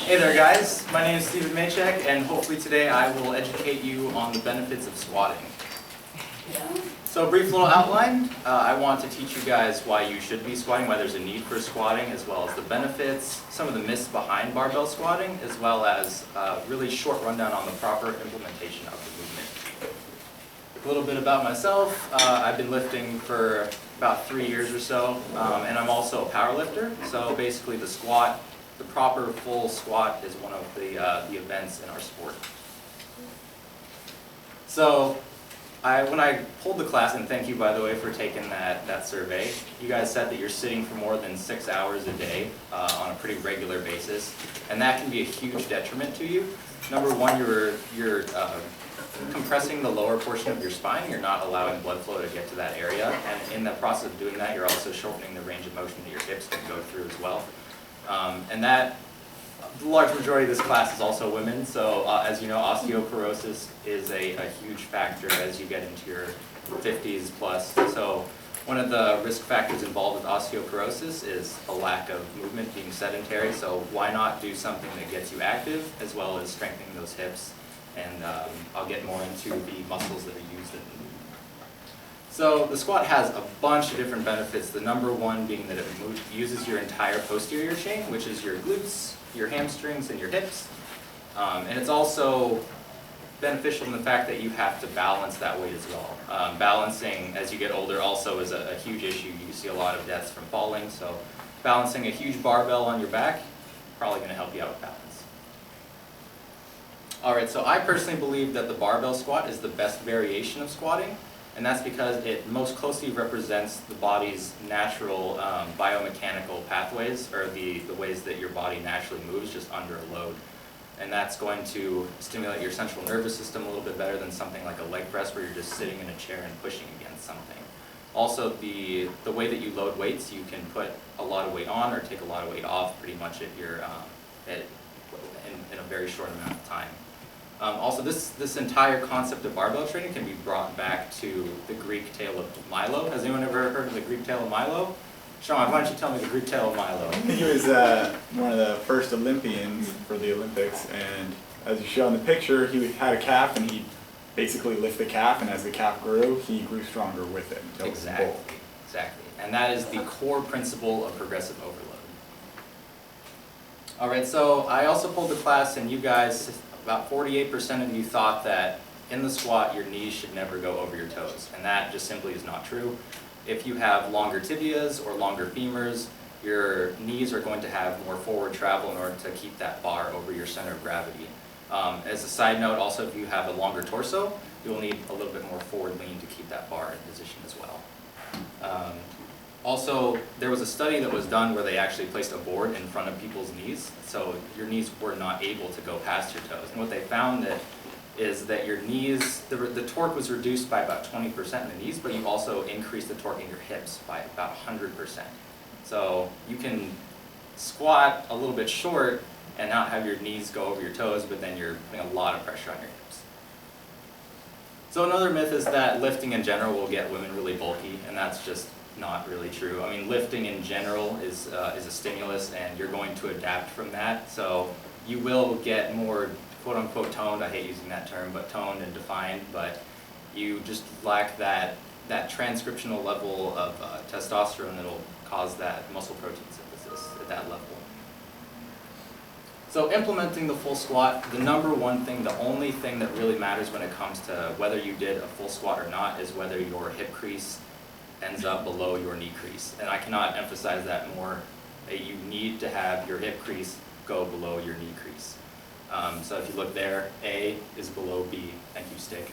Hey there guys, my name is Steven Maychek, and hopefully today I will educate you on the benefits of squatting. So a brief little outline, I want to teach you guys why you should be squatting, why there's a need for squatting, as well as the benefits, some of the myths behind barbell squatting, as well as a really short rundown on the proper implementation of the movement. A little bit about myself, I've been lifting for about 3 years or so, and I'm also a power lifter, so basically the squat, the proper full squat is one of the events in our sport. So when I pulled the class, and thank you by the way for taking that survey, you guys said that you're sitting for more than 6 hours a day on a pretty regular basis, and that can be a huge detriment to you. Number one, you're compressing the lower portion of your spine. You're not allowing blood flow to get to that area, and in the process of doing that, you're also shortening the range of motion that your hips can go through as well. And the large majority of this class is also women, so as you know, osteoporosis is a huge factor as you get into your 50s plus. So one of the risk factors involved with osteoporosis is a lack of movement, being sedentary, so why not do something that gets you active as well as strengthening those hips, and I'll get more into the muscles that are used in the movement. So the squat has a bunch of different benefits, the number one being that it uses your entire posterior chain, which is your glutes, your hamstrings, and your hips. And it's also beneficial in the fact that you have to balance that weight as well. Balancing as you get older also is a huge issue. You see a lot of deaths from falling, so balancing a huge barbell on your back, probably going to help you out with balance. Alright, so I personally believe that the barbell squat is the best variation of squatting, and that's because it most closely represents the body's natural biomechanical pathways, or the ways that your body naturally moves just under a load. And that's going to stimulate your central nervous system a little bit better than something like a leg press where you're just sitting in a chair and pushing against something. Also, the way that you load weights, you can put a lot of weight on or take a lot of weight off pretty much at your, in a very short amount of time. Also, this entire concept of barbell training can be brought back to the Greek tale of Milo. Has anyone ever heard of the Greek tale of Milo? Sean, why don't you tell me the Greek tale of Milo? I think he was one of the first Olympians for the Olympics, and as you show in the picture, he had a calf, and he basically lifted the calf, and as the calf grew, he grew stronger with it. Until Exactly, it was full. exactly. And that is the core principle of progressive overload. Alright, so I also pulled the class, and you guys, about 48% of you thought that in the squat your knees should never go over your toes, and that just simply is not true. If you have longer tibias or longer femurs, your knees are going to have more forward travel in order to keep that bar over your center of gravity. As a side note, also if you have a longer torso, you'll need a little bit more forward lean to keep that bar in position as well. Also, there was a study that was done where they actually placed a board in front of people's knees, so your knees were not able to go past your toes. And what they found is that your knees, the torque was reduced by about 20% in the knees, but you also increased the torque in your hips by about 100%. So you can squat a little bit short and not have your knees go over your toes, but then you're putting a lot of pressure on your hips. So another myth is that lifting in general will get women really bulky, and that's just not really true. I mean, lifting in general is a stimulus, and you're going to adapt from that. So you will get more quote-unquote toned, I hate using that term, but toned and defined, but you just lack that transcriptional level of testosterone that will cause that muscle protein synthesis at that level. So implementing the full squat, the number one thing, the only thing that really matters when it comes to whether you did a full squat or not is whether your hip crease ends up below your knee crease. And I cannot emphasize that more. You need to have your hip crease go below your knee crease. So if you look there, A is below B. Thank you, stick.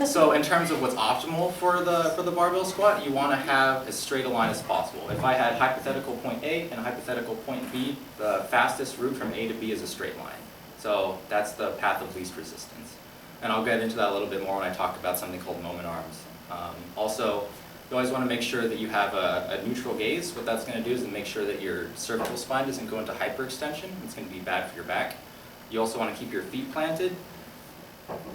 So in terms of what's optimal for the barbell squat, you want to have as straight a line as possible. If I had hypothetical point A and a hypothetical point B, the fastest route from A to B is a straight line. So that's the path of least resistance. And I'll get into that a little bit more when I talk about something called moment arms. Also, you always want to make sure that you have a neutral gaze. What that's going to do is make sure that your cervical spine doesn't go into hyperextension. It's going to be bad for your back. You also want to keep your feet planted.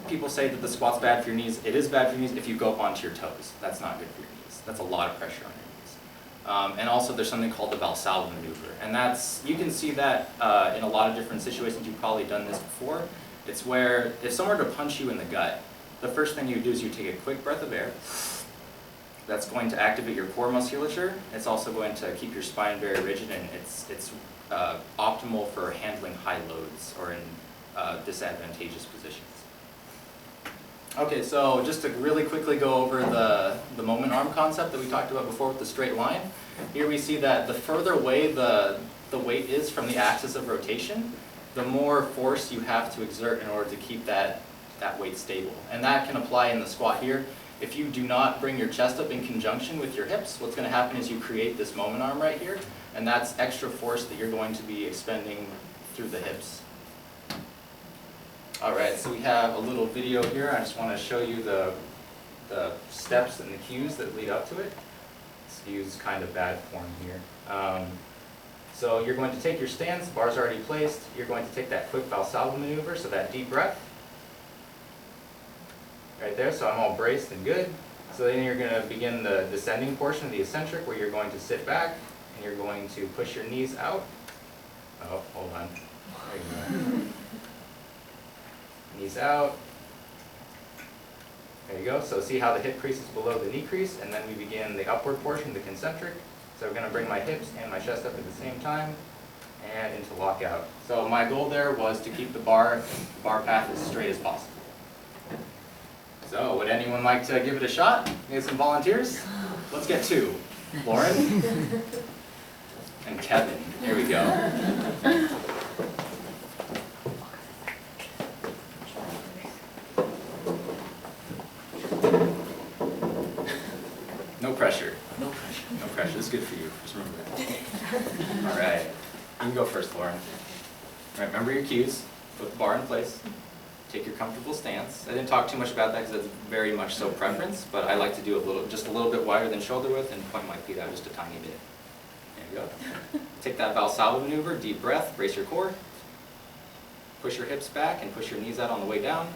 People say that the squat's bad for your knees. It is bad for your knees if you go up onto your toes. That's not good for your knees. That's a lot of pressure on your knees. And also there's something called the Valsalva maneuver. And that's, you can see that in a lot of different situations. You've probably done this before. It's where if someone were to punch you in the gut, the first thing you do is you take a quick breath of air. That's going to activate your core musculature. It's also going to keep your spine very rigid, and it's optimal for handling high loads or in disadvantageous positions. Okay, so just to really quickly go over the moment arm concept that we talked about before with the straight line. Here we see that the further away the weight is from the axis of rotation, the more force you have to exert in order to keep that weight stable. And that can apply in the squat here. If you do not bring your chest up in conjunction with your hips, what's going to happen is you create this moment arm right here, and that's extra force that you're going to be expending through the hips. Alright, so we have a little video here. I just want to show you the steps and the cues that lead up to it. This view's kind of bad form here. So you're going to take your stance, the bar's already placed. You're going to take that quick Valsalva maneuver, so that deep breath. Right there, so I'm all braced and good. So then you're going to begin the descending portion of the eccentric, where you're going to sit back and you're going to push your knees out. Oh, hold on. There you go. Knees out. There you go. So see how the hip crease is below the knee crease, and then we begin the upward portion, the concentric. So we're going to bring my hips and my chest up at the same time and into lockout. So my goal there was to keep the bar path as straight as possible. So would anyone like to give it a shot? Get some volunteers? Let's get 2. Lauren and Kevin. Here we go. No pressure. No pressure. No pressure. This is good for you. Just remember that. All right. You can go first, Lauren. All right, remember your cues. Put the bar in place. Take your comfortable stance. I didn't talk too much about that because that's very much so preference, but I like to do just a little bit wider than shoulder width and point my feet out just a tiny bit. There you go. Take that Valsalva maneuver, deep breath, brace your core. Push your hips back and push your knees out on the way down.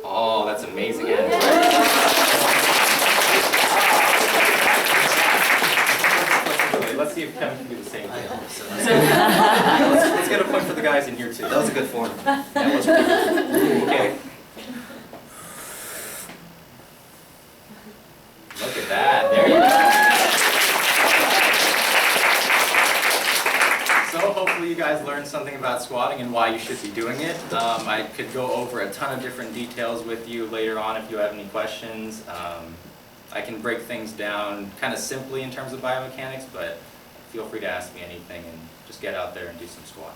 Oh, that's amazing. Let's see if Kevin can do the same thing. Let's get a point for the guys in here too. That was a good form. That was pretty good. Okay. Look at that. There you go. So hopefully you guys learned something about squatting and why you should be doing it. I could go over a ton of different details with you later on if you have any questions. I can break things down kind of simply in terms of biomechanics, but feel free to ask me anything and just get out there and do some squatting.